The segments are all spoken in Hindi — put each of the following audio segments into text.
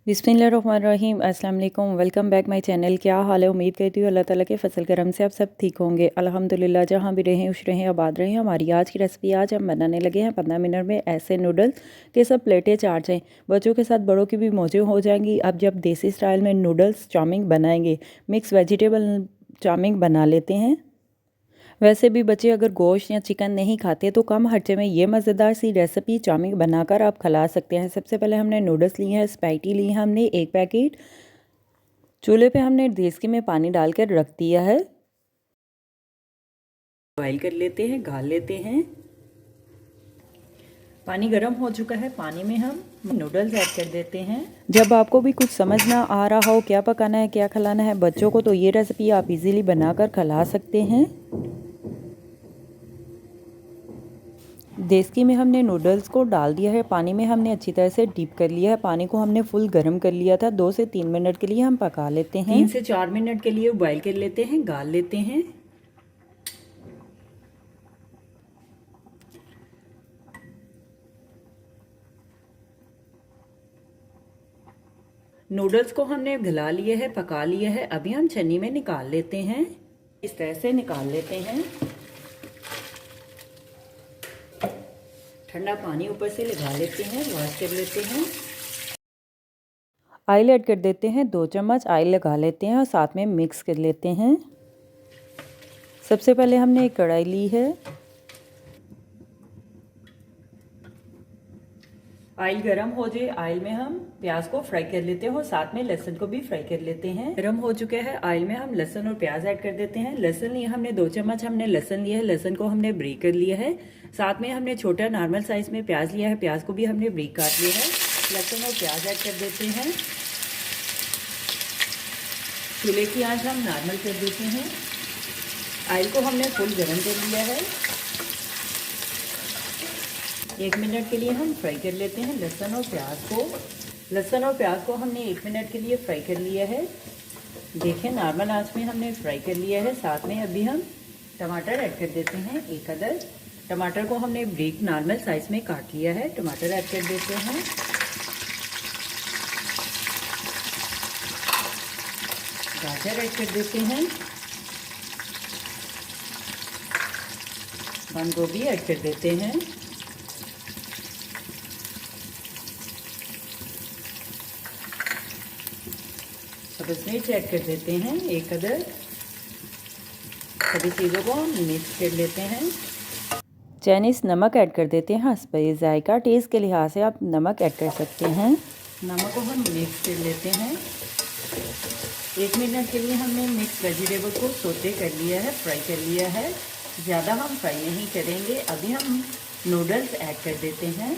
बिस्मिल्लाहिर्रहमानिर्रहीम अस्सलाम वालेकुम। Welcome back my channel. क्या हाल है? उम्मीद करती हूँ अल्लाह ताला के फसल करम से आप सब ठीक होंगे। अल्हम्दुलिल्लाह, जहाँ भी रहें खुश रहें आबाद रहें। हमारी आज की रेसिपी आज हम बनाने लगे हैं 15 मिनट में ऐसे नूडल्स के सब प्लेटें चाट जाएँ। बच्चों के साथ बड़ों की भी मौजें हो जाएंगी। अब जब देसी स्टाइल में नूडल्स चाउमीन बनाएंगे, मिक्स वेजिटेबल चाउमीन बना लेते हैं। वैसे भी बच्चे अगर गोश्त या चिकन नहीं खाते तो कम खर्चे में ये मज़ेदार सी रेसिपी चाउमीन बनाकर आप खिला सकते हैं। सबसे पहले हमने नूडल्स लिए हैं, स्पैगेटी ली है हमने 1 पैकेट। चूल्हे पे हमने देसी में पानी डालकर रख दिया है। बॉईल कर लेते हैं, गाल लेते हैं। पानी गर्म हो चुका है, पानी में हम नूडल्स ऐड कर देते हैं। जब आपको भी कुछ समझ ना आ रहा हो क्या पकाना है क्या खिलाना है बच्चों को, तो ये रेसिपी आप इजीली बनाकर खिला सकते हैं। देसी में हमने नूडल्स को डाल दिया है, पानी में हमने अच्छी तरह से डीप कर लिया है। पानी को हमने फुल गर्म कर लिया था। 2 से 3 मिनट के लिए हम पका लेते हैं। 3 से 4 मिनट के लिए बॉईल कर लेते हैं, गाल लेते हैं। नूडल्स को हमने गला लिया है, पका लिया है। अभी हम छन्नी में निकाल लेते हैं। इस तरह से निकाल लेते हैं। ठंडा पानी ऊपर से लगा लेते हैं, वॉश कर लेते हैं। ऑयल ऐड कर देते हैं, 2 चम्मच ऑयल लगा लेते हैं और साथ में मिक्स कर लेते हैं। सबसे पहले हमने एक कढ़ाई ली है। ऑयल गरम हो जाए, ऑयल में हम प्याज को फ्राई कर लेते हैं और साथ में लहसुन को भी फ्राई कर लेते हैं। गरम हो चुके हैं, ऑयल में हम लहसुन और प्याज ऐड कर देते हैं। लहसुन लिया हमने 2 चम्मच हमने लहसुन लिया है। लहसुन को हमने ब्रीक कर लिया है। साथ में हमने छोटा नॉर्मल साइज में प्याज लिया है। प्याज को भी हमने ब्रीक काट लिया है। लहसुन और प्याज ऐड कर देते हैं। चूल्हे की आंच हम नॉर्मल कर देते हैं। ऑयल को हमने फुल गरम कर लिया है। 1 मिनट के लिए हम फ्राई कर लेते हैं लहसुन और प्याज को। लहसुन और प्याज को हमने 1 मिनट के लिए फ्राई कर लिया है। देखें, नॉर्मल आंच में हमने फ्राई कर लिया है। साथ में अभी हम टमाटर ऐड कर देते हैं, 1 अदद। टमाटर को हमने ब्रीक नॉर्मल साइज में काट लिया है। टमाटर ऐड कर देते हैं। गाजर ऐड कर देते हैं। बंद गोभी ऐड कर देते हैं। सब्ज़ मिर्च ऐड कर देते हैं, 1 अदद। सभी चीज़ों को हम मिक्स कर लेते हैं। चाइनीज़ नमक ऐड कर देते हैं हस्बे जायका। टेस्ट के लिहाज से आप नमक ऐड कर सकते हैं। नमक को हम मिक्स कर लेते हैं। 1 मिनट के लिए हमने मिक्स वेजिटेबल को सोते कर लिया है, फ्राई कर लिया है। ज़्यादा हम फ्राई नहीं करेंगे। अभी हम नूडल्स ऐड कर देते हैं।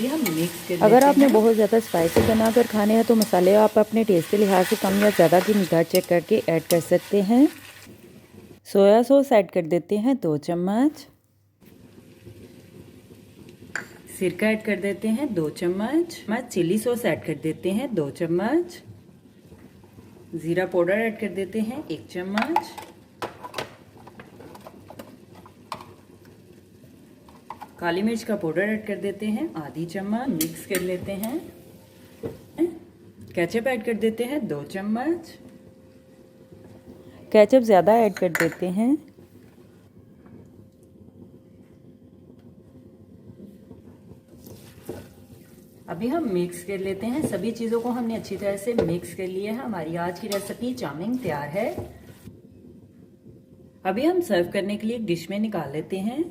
हम मिक्स कर अगर आपने बहुत ज़्यादा स्पाइसी बनाकर खाने हैं तो मसाले आप अपने टेस्ट के लिहाज से कम या ज़्यादा की मिकदार चेक करके ऐड कर सकते हैं। सोया सॉस ऐड कर देते हैं 2 चम्मच। सिरका ऐड कर देते हैं 2 चम्मच। चिली सॉस ऐड कर देते हैं 2 चम्मच। ज़ीरा पाउडर ऐड कर देते हैं 1 चम्मच। काली मिर्च का पाउडर ऐड कर देते हैं आधी चम्मच। मिक्स कर लेते हैं। केचप ऐड कर देते हैं 2 चम्मच। केचप ज़्यादा ऐड कर देते हैं। अभी हम मिक्स कर लेते हैं। सभी चीज़ों को हमने अच्छी तरह से मिक्स कर लिया है। हमारी आज की रेसिपी चाउमीन तैयार है। अभी हम सर्व करने के लिए एक डिश में निकाल लेते हैं।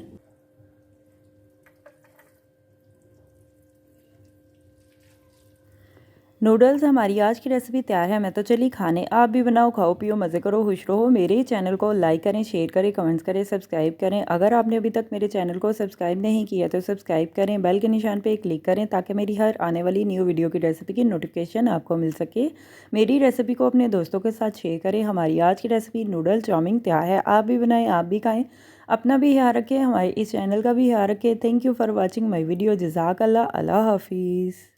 नूडल्स हमारी आज की रेसिपी तैयार है। मैं तो चली खाने, आप भी बनाओ, खाओ पियो, मज़े करो, खुश रहो। मेरे चैनल को लाइक करें, शेयर करें, कमेंट्स करें, सब्सक्राइब करें। अगर आपने अभी तक मेरे चैनल को सब्सक्राइब नहीं किया तो सब्सक्राइब करें, बेल के निशान पे क्लिक करें ताकि मेरी हर आने वाली न्यू वीडियो की रेसिपी की नोटिफिकेशन आपको मिल सके। मेरी रेसिपी को अपने दोस्तों के साथ शेयर करें। हमारी आज की रेसिपी नूडल चाउमीन तैयार है। आप भी बनाएँ, आप भी खाएँ। अपना भी ख्याल रखें, हमारे इस चैनल का भी ख्याल रखें। Thank you for watching my video. जज़ाकल्लाह। अल्लाह हाफिज़।